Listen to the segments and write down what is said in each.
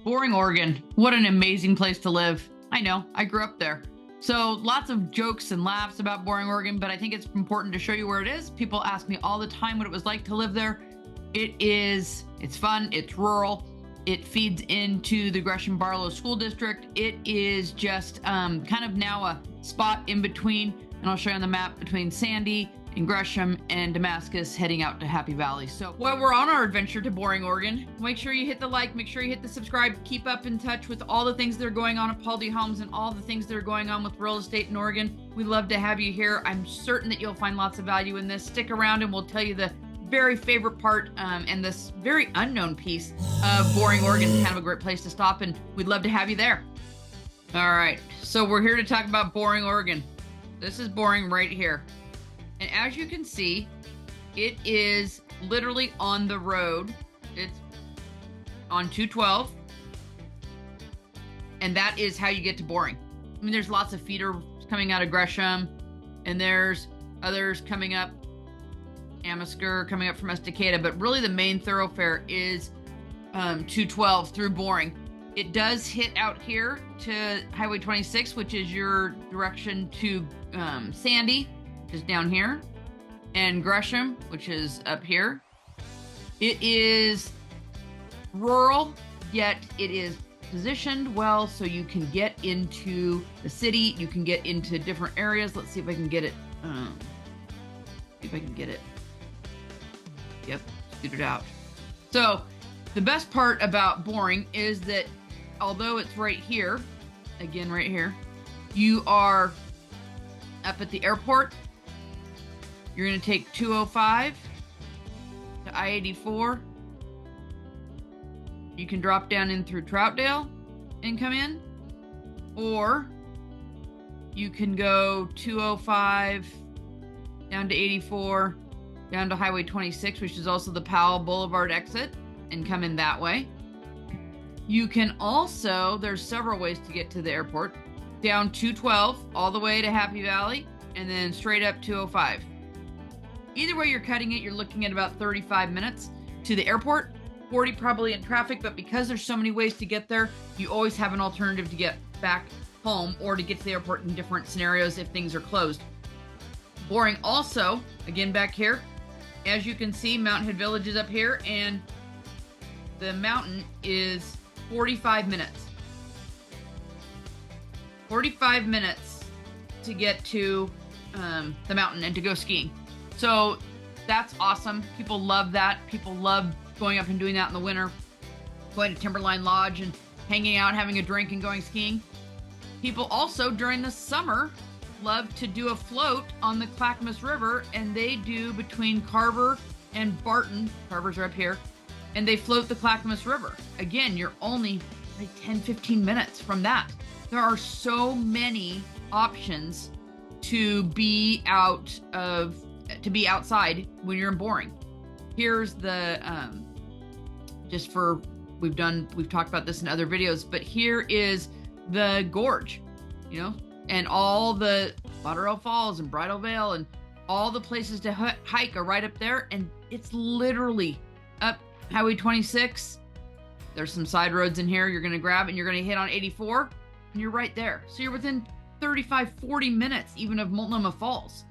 Boring, Oregon. What an amazing place to live. I know, I grew up there. So lots of jokes and laughs about Boring, Oregon, but I think it's important to show you where it is. People ask me all the time what it was like to live there. It's fun, it's rural. It feeds into the Gresham-Barlow School District. It is just kind of now a spot in between, and I'll show you on the map, between Sandy and Gresham and Damascus, heading out to Happy Valley. So while we're on our adventure to Boring, Oregon, make sure you hit the like, make sure you hit the subscribe, keep up in touch with all the things that are going on at Paul D. Homes and all the things that are going on with real estate in Oregon. We'd love to have you here. I'm certain that you'll find lots of value in this. Stick around and we'll tell you the very favorite part and this very unknown piece of Boring, Oregon. It's kind of a great place to stop, and we'd love to have you there. All right, so we're here to talk about Boring, Oregon. This is Boring right here. And as you can see, it is literally on the road. It's on 212. And that is how you get to Boring. I mean, there's lots of feeders coming out of Gresham, and there's others coming up, Amasker coming up from Estacada, but really the main thoroughfare is 212 through Boring. It does hit out here to Highway 26, which is your direction to Sandy, which is down here, and Gresham, which is up here. It is rural, yet it is positioned well so you can get into the city, you can get into different areas. Let's see if I can get it. Yep, scoot it out. So the best part about Boring is that although it's right here, again right here, you are up at the airport. You're going to take 205 to I-84. You can drop down in through Troutdale and come in, or you can go 205 down to 84, down to Highway 26, which is also the Powell Boulevard exit, and come in that way. You can also, there's several ways to get to the airport, down 212 all the way to Happy Valley, and then straight up 205. Either way you're cutting it, you're looking at about 35 minutes to the airport, 40 probably in traffic, but because there's so many ways to get there, you always have an alternative to get back home or to get to the airport in different scenarios if things are closed. Boring also, again back here, as you can see, Mountain Head Village is up here, and the mountain is 45 minutes. 45 minutes to get to the mountain and to go skiing. So that's awesome. People love that. People love going up and doing that in the winter, going to Timberline Lodge and hanging out, having a drink and going skiing. People also during the summer love to do a float on the Clackamas River, and they do between Carver and Barton. Carver's are up here, and they float the Clackamas River. Again, you're only like 10-15 minutes from that. There are so many options to be outside when you're in Boring. Here's the we've talked about this in other videos, but here is the gorge, and all the Lauderdale Falls and Bridal Veil and all the places to hike are right up there, and it's literally up Highway 26. There's some side roads in here you're going to grab, and you're going to hit on 84, and you're right there. So you're within 35-40 minutes even of Multnomah Falls.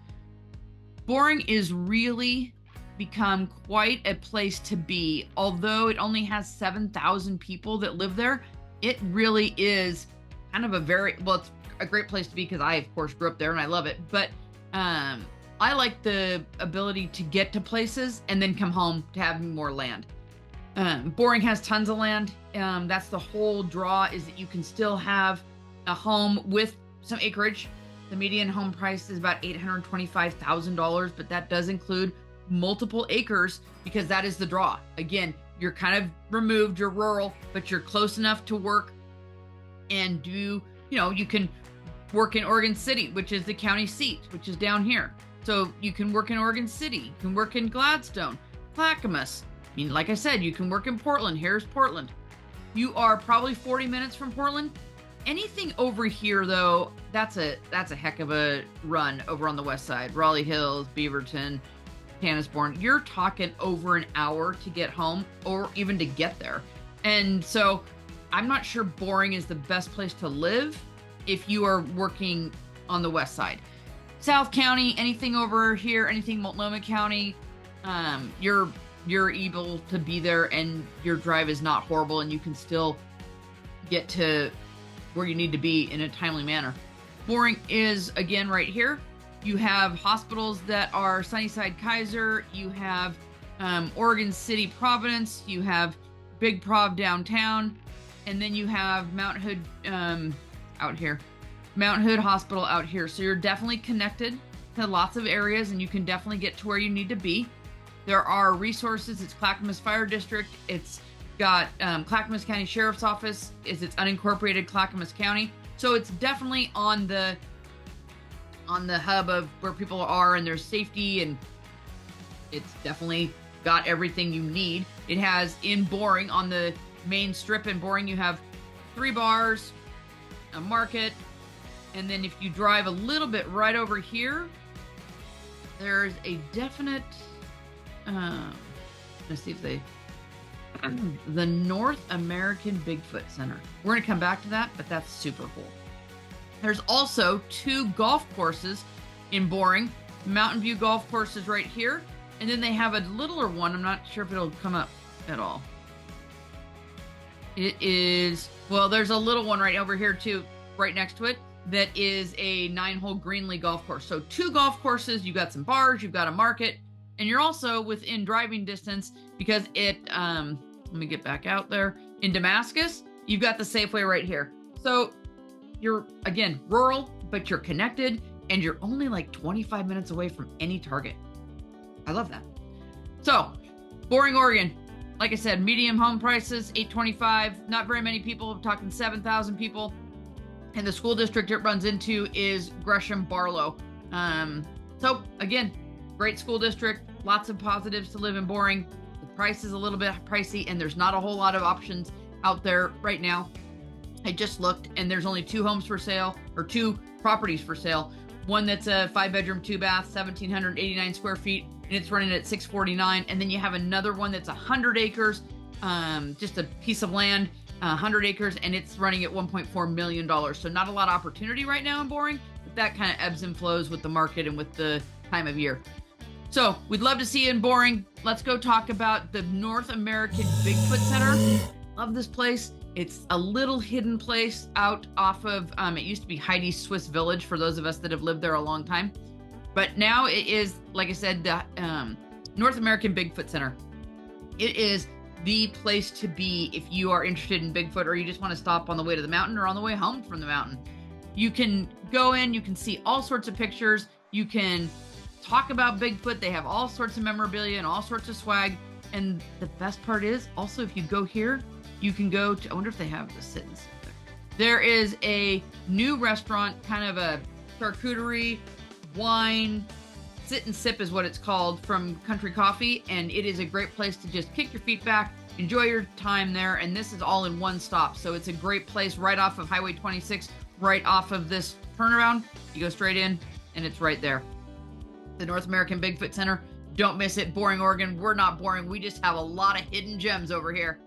Boring is really become quite a place to be. Although it only has 7,000 people that live there, it really is kind of it's a great place to be because I, of course, grew up there and I love it. But I like the ability to get to places and then come home to have more land. Boring has tons of land. That's the whole draw, is that you can still have a home with some acreage. The median home price is about $825,000, but that does include multiple acres because that is the draw. Again, you're kind of removed, you're rural, but you're close enough to work and do, you can work in Oregon City, which is the county seat, which is down here. So you can work in Oregon City, you can work in Gladstone, Clackamas. I mean, like I said, you can work in Portland. Here's Portland. You are probably 40 minutes from Portland. Anything over here, though, that's a heck of a run over on the west side. Raleigh Hills, Beaverton, Tannisbourne. You're talking over an hour to get home or even to get there. And so I'm not sure Boring is the best place to live if you are working on the west side. South County, anything over here, anything Multnomah County, you're able to be there and your drive is not horrible and you can still get to where you need to be in a timely manner. Boring is, again, right here. You have hospitals that are Sunnyside Kaiser. You have Oregon City Providence. You have Big Prov downtown. And then you have Mount Hood out here. Mount Hood Hospital out here. So you're definitely connected to lots of areas and you can definitely get to where you need to be. There are resources. It's Clackamas Fire District. It's got Clackamas County Sheriff's Office. It's unincorporated Clackamas County. So it's definitely on the hub of where people are and there's safety, and it's definitely got everything you need. It has in Boring, on the main strip in Boring, you have 3 bars, a market, and then if you drive a little bit right over here, there's a definite, let's see if they, the North American Bigfoot Center. We're going to come back to that, but that's super cool. There's also 2 golf courses in Boring. Mountain View Golf Course is right here. And then they have a littler one. I'm not sure if it'll come up at all. It is, well, there's a little one right over here too, right next to it, that is a 9-hole Greenlee golf course. So 2 golf courses, you've got some bars, you've got a market, and you're also within driving distance because it, let me get back out there. In Damascus, you've got the Safeway right here. So you're, again, rural, but you're connected, and you're only like 25 minutes away from any Target. I love that. So, Boring, Oregon. Like I said, medium home prices, $825. Not very many people. I'm talking 7,000 people. And the school district it runs into is Gresham Barlow. So, again, great school district. Lots of positives to live in Boring. The price is a little bit pricey, and there's not a whole lot of options out there right now. I just looked, and there's only 2 homes for sale, or 2 properties for sale. One that's a 5-bedroom, 2-bath, 1,789 square feet, and it's running at $649. And then you have another one that's 100 acres, just a piece of land, 100 acres, and it's running at $1.4 million. So not a lot of opportunity right now in Boring, but that kind of ebbs and flows with the market and with the time of year. So we'd love to see you in Boring. Let's go talk about the North American Bigfoot Center. Love this place. It's a little hidden place out off of, it used to be Heidi's Swiss Village for those of us that have lived there a long time. But now it is, like I said, the North American Bigfoot Center. It is the place to be if you are interested in Bigfoot or you just want to stop on the way to the mountain or on the way home from the mountain. You can go in, you can see all sorts of pictures. You can talk about Bigfoot. They have all sorts of memorabilia and all sorts of swag. And the best part is also if you go here, you can go to, I wonder if they have the sit and sip there. There is a new restaurant, kind of a charcuterie, wine, sit and sip is what it's called, from Country Coffee. And it is a great place to just kick your feet back, enjoy your time there. And this is all in one stop. So it's a great place right off of Highway 26, right off of this turnaround. You go straight in and it's right there. The North American Bigfoot Center. Don't miss it. Boring, Oregon. We're not boring. We just have a lot of hidden gems over here.